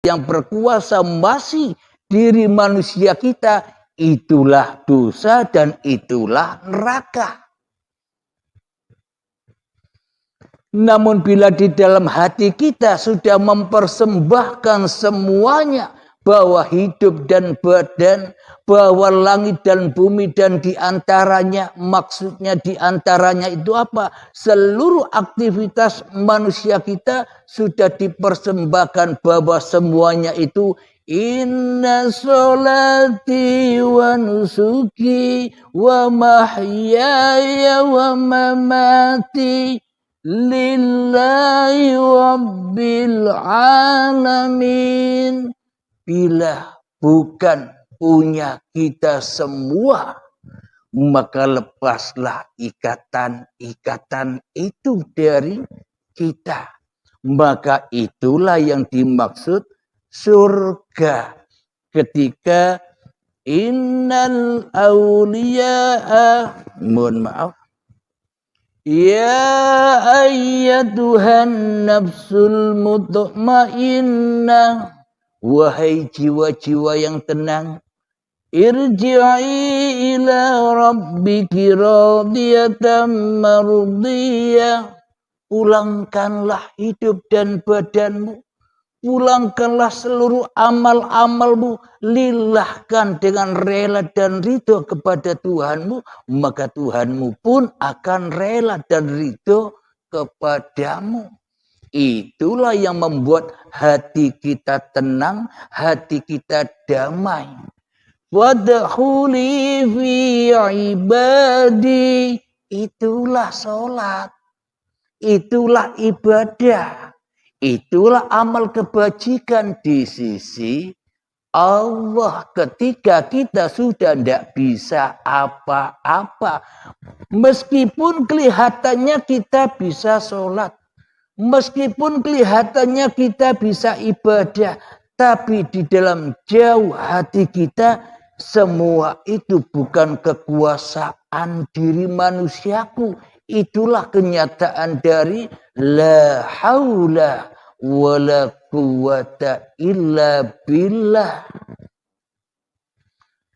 yang berkuasa masih diri manusia kita, itulah dosa dan itulah neraka. Namun bila di dalam hati kita sudah mempersembahkan semuanya, bahwa hidup dan badan, bahwa langit dan bumi dan diantaranya, maksudnya diantaranya itu apa? Seluruh aktivitas manusia kita sudah dipersembahkan bahwa semuanya itu inna sholati wa nusuki wa mahyaya wa mamati lillahi rabbil alamin. Bila bukan punya kita semua, maka lepaslah ikatan-ikatan itu dari kita. Maka itulah yang dimaksud surga. Ketika innal awliya'a, mohon maaf, ya ayyatuhan nafsul mutmainnah, wahai jiwa-jiwa yang tenang, irji'i ila rabbiki radiyatan mardiyah. Pulangkanlah hidup dan badanmu, pulangkanlah seluruh amal-amalmu, lilahkan dengan rela dan ridho kepada Tuhanmu, maka Tuhanmu pun akan rela dan ridho kepadamu. Itulah yang membuat hati kita tenang, hati kita damai. Wadkhuli fi ibadi. Itulah sholat. Itulah ibadah. Itulah amal kebajikan di sisi Allah. Ketika kita sudah tidak bisa apa-apa. Meskipun kelihatannya kita bisa sholat. Meskipun kelihatannya kita bisa ibadah, tapi di dalam jauh hati kita, semua itu bukan kekuasaan diri manusiaku. Itulah kenyataan dari la haula wa la quwata illa billah.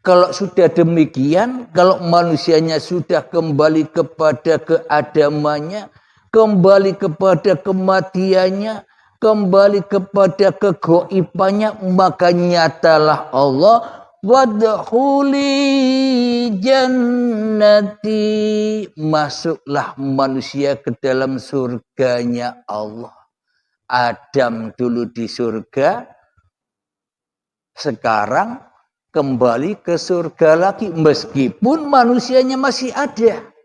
Kalau sudah demikian, kalau manusianya sudah kembali kepada keadamannya, kembali kepada kematiannya, kembali kepada kegoibannya, maka nyatalah Allah, wadkhuli jannati, masuklah manusia ke dalam surganya Allah. Adam dulu di surga, sekarang kembali ke surga lagi, meskipun manusianya masih ada.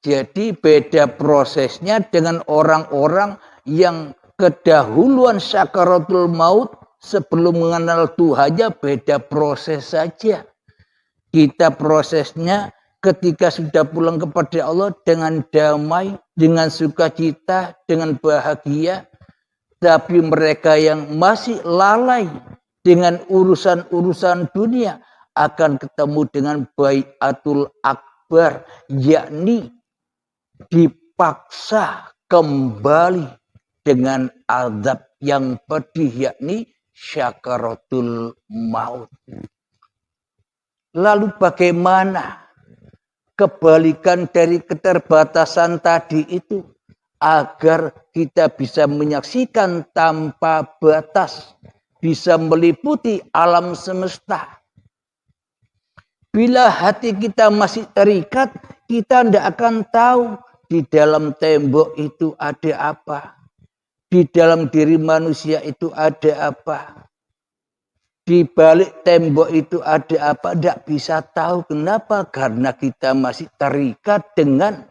Jadi beda prosesnya dengan orang-orang yang kedahuluan sakaratul maut sebelum mengenal Tuhannya, beda proses saja. Kita prosesnya ketika sudah pulang kepada Allah dengan damai, dengan sukacita, dengan bahagia. Tapi mereka yang masih lalai dengan urusan-urusan dunia akan ketemu dengan baiatul akbar, yakni dipaksa kembali dengan azab yang pedih, yakni syakaratul maut. Lalu bagaimana kebalikan dari keterbatasan tadi itu agar kita bisa menyaksikan tanpa batas, bisa meliputi alam semesta? Bila hati kita masih terikat, kita tidak akan tahu di dalam tembok itu ada apa. Di dalam diri manusia itu ada apa. Di balik tembok itu ada apa. Tidak bisa tahu. Kenapa? Karena kita masih terikat dengan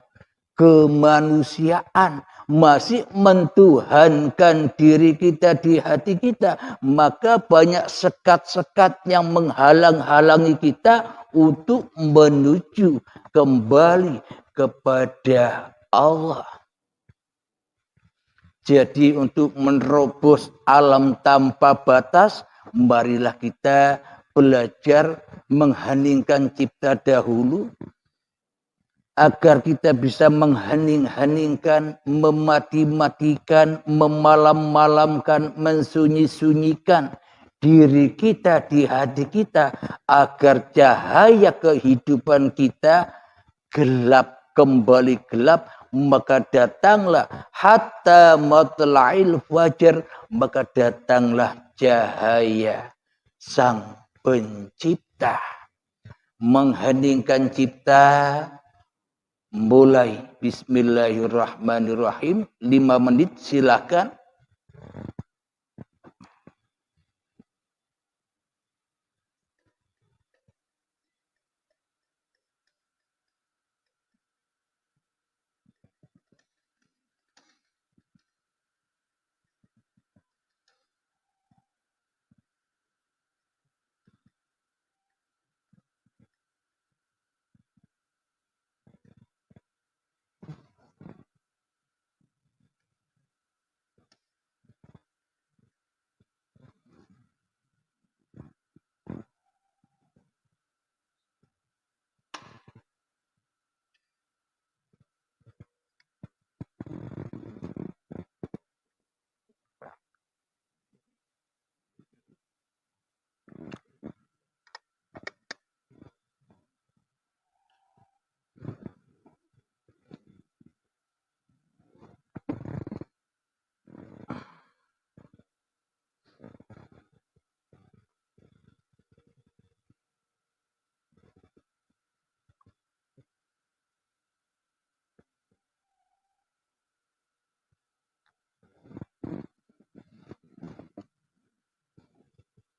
kemanusiaan. Masih mentuhankan diri kita di hati kita. Maka banyak sekat-sekat yang menghalang-halangi kita untuk menuju kembali kepada Allah. Jadi untuk menerobos alam tanpa batas, marilah kita belajar mengheningkan cipta dahulu. agar kita bisa menghening-heningkan, memati-matikan, memalam-malamkan, mensunyi-sunyikan diri kita di hati kita agar cahaya kehidupan kita gelap, kembali gelap, maka datanglah hatta matla'il fajar, maka datanglah cahaya Sang Pencipta. Mengheningkan cipta, mulai bismillahirrahmanirrahim, 5 menit silakan.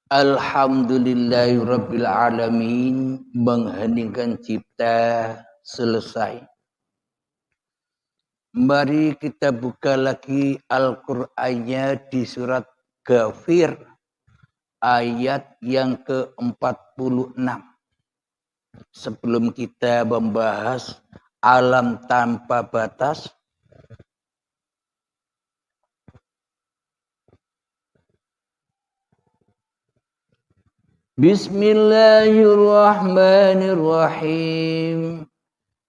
Alhamdulillahirabbil alamin, mengheningkan cipta selesai. Mari kita buka lagi Al-Qur'annya di surat Ghafir ayat yang ke-46. Sebelum kita membahas alam tanpa batas, Bismillahirrahmanirrahim.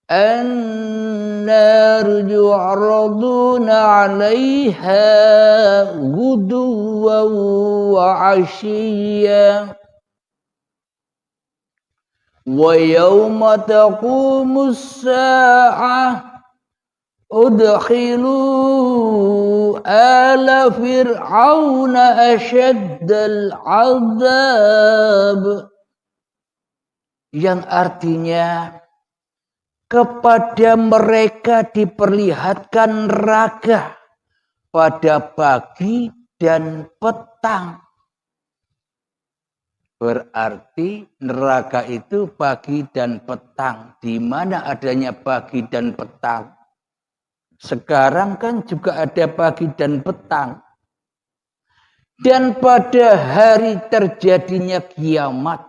An-nar yu'raduna 'alaiha ghuduwan wa 'ashiyyan wa yawma taqumus sa'ah udkhilu ala fir'auna asyaddal 'adzab, yang artinya kepada mereka diperlihatkan neraka pada pagi dan petang. Berarti neraka itu pagi dan petang. Di mana adanya pagi dan petang? Sekarang kan juga ada pagi dan petang. Dan pada hari terjadinya kiamat,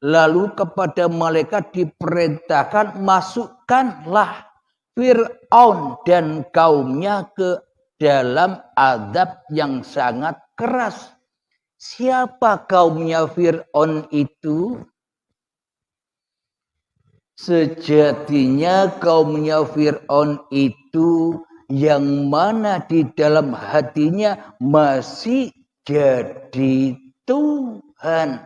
lalu kepada malaikat diperintahkan, masukkanlah Fir'aun dan kaumnya ke dalam azab yang sangat keras. Siapa kaumnya Fir'aun itu? Sejatinya kaumnya Fir'aun itu yang mana di dalam hatinya masih jadi Tuhan,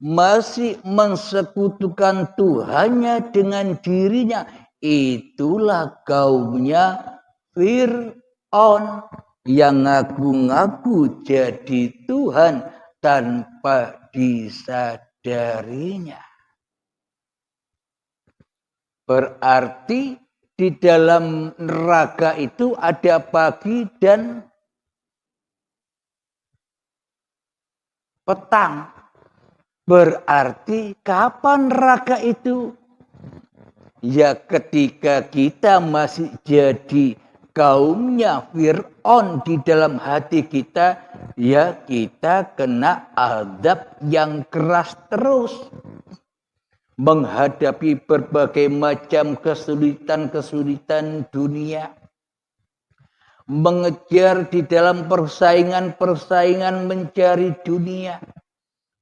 masih mensekutukan Tuhannya dengan dirinya. Itulah kaumnya Fir'aun yang ngaku-ngaku jadi Tuhan tanpa disadarinya. Berarti di dalam neraka itu ada pagi dan petang. Berarti kapan neraka itu? Ya ketika kita masih jadi kaumnya Fir'aun di dalam hati kita, ya kita kena azab yang keras terus. Menghadapi berbagai macam kesulitan-kesulitan dunia. Mengejar di dalam persaingan-persaingan mencari dunia.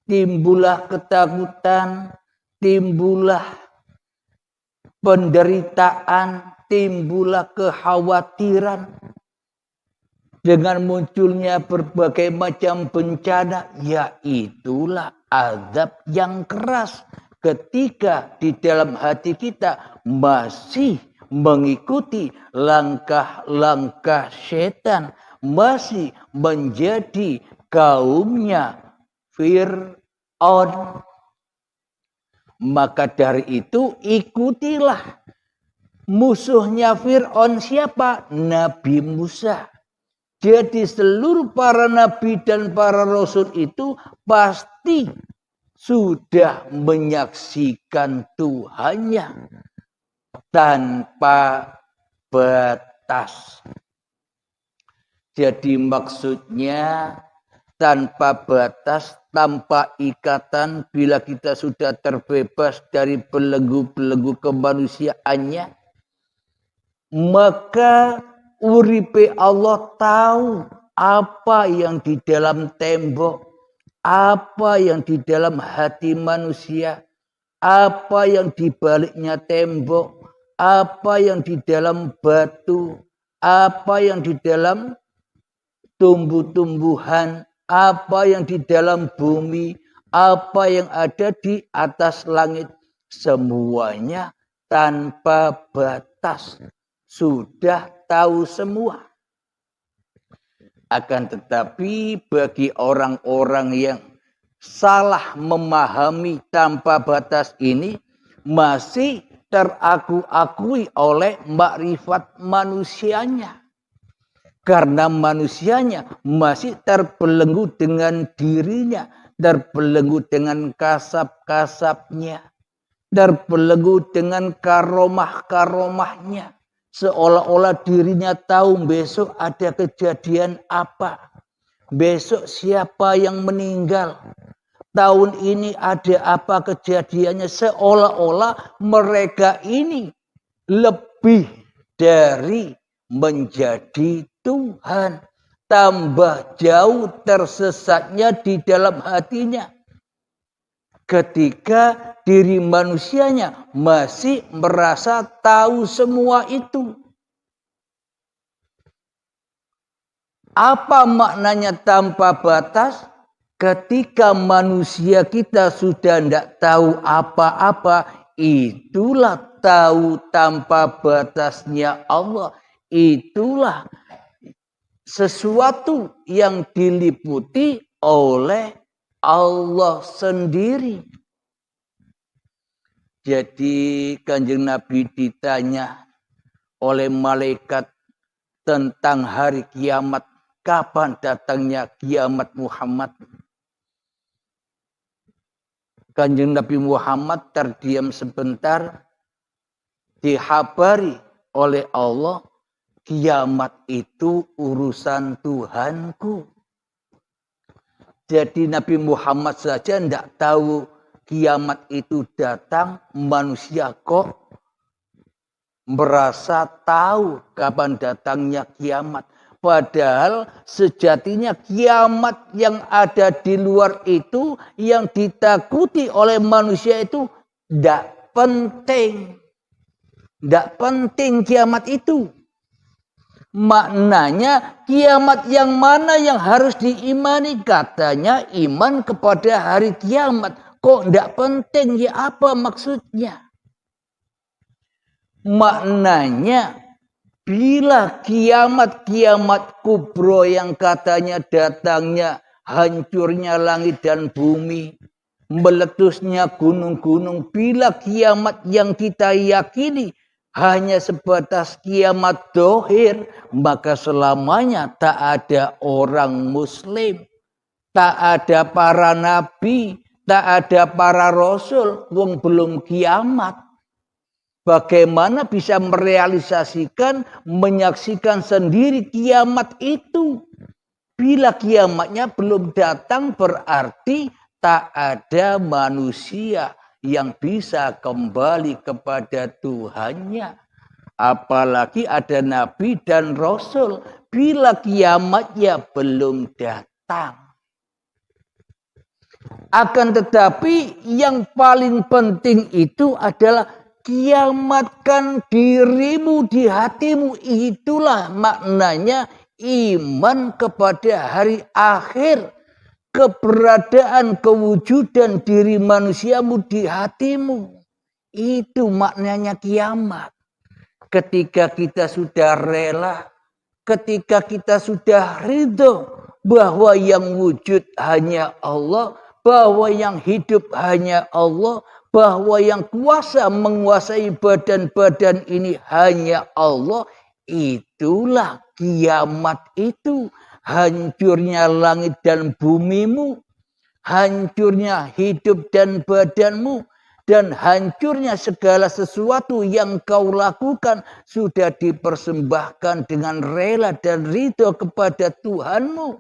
Timbullah ketakutan, timbullah penderitaan, timbullah kekhawatiran. Dengan munculnya berbagai macam bencana, ya itulah azab yang keras. Ketika di dalam hati kita masih mengikuti langkah-langkah setan, masih menjadi kaumnya Fir'aun. Maka dari itu ikutilah musuhnya Fir'aun siapa? Nabi Musa. Jadi seluruh para nabi dan para rasul itu pasti sudah menyaksikan Tuhannya tanpa batas. Jadi maksudnya tanpa batas, tanpa ikatan, bila kita sudah terbebas dari belenggu-belenggu kemanusiaannya, maka uripe Allah tahu apa yang di dalam tembok, apa yang di dalam hati manusia, apa yang di baliknya tembok, apa yang di dalam batu, apa yang di dalam tumbuh-tumbuhan, apa yang di dalam bumi, apa yang ada di atas langit, semuanya tanpa batas. Sudah tahu semua. Akan tetapi bagi orang-orang yang salah memahami tanpa batas ini, masih teraku-akui oleh makrifat manusianya. Karena manusianya masih terbelenggu dengan dirinya, terbelenggu dengan kasab-kasabnya, terbelenggu dengan karomah-karomahnya. Seolah-olah dirinya tahu besok ada kejadian apa. Besok siapa yang meninggal. Tahun ini ada apa kejadiannya. Seolah-olah mereka ini lebih dari menjadi Tuhan. Tambah jauh tersesatnya di dalam hatinya. Ketika diri manusianya masih merasa tahu semua itu. Apa maknanya tanpa batas? Ketika manusia kita sudah tidak tahu apa-apa, itulah tahu tanpa batasnya Allah. Itulah sesuatu yang diliputi oleh Allah sendiri. Jadi Kanjeng Nabi ditanya oleh malaikat tentang hari kiamat. Kapan datangnya kiamat Muhammad? Kanjeng Nabi Muhammad terdiam sebentar. Dihabari oleh Allah. Kiamat itu urusan Tuhanku. Jadi Nabi Muhammad saja tidak tahu kiamat itu datang, manusia kok merasa tahu kapan datangnya kiamat. Padahal sejatinya kiamat yang ada di luar itu, yang ditakuti oleh manusia itu tidak penting. Tidak penting kiamat itu. Maknanya kiamat yang mana yang harus diimani? Katanya iman kepada hari kiamat. Kok tidak penting? Ya apa maksudnya? Maknanya bila kiamat kubro yang katanya datangnya hancurnya langit dan bumi, meletusnya gunung-gunung, bila kiamat yang kita yakini hanya sebatas kiamat dohir, maka selamanya tak ada orang muslim, tak ada para nabi, tak ada para rasul, wong belum kiamat. Bagaimana bisa merealisasikan, menyaksikan sendiri kiamat itu? Bila kiamatnya belum datang, berarti tak ada manusia yang bisa kembali kepada Tuhannya. Apalagi ada nabi dan rasul. Bila kiamatnya belum datang. Akan tetapi yang paling penting itu adalah kiamatkan dirimu di hatimu. Itulah maknanya iman kepada hari akhir. Keberadaan, kewujudan diri manusiamu di hatimu. Itu maknanya kiamat. Ketika kita sudah rela, ketika kita sudah ridho bahwa yang wujud hanya Allah, bahwa yang hidup hanya Allah, bahwa yang kuasa menguasai badan-badan ini hanya Allah, itulah kiamat itu. Hancurnya langit dan bumimu, hancurnya hidup dan badanmu, dan hancurnya segala sesuatu yang kau lakukan sudah dipersembahkan dengan rela dan ridho kepada Tuhanmu.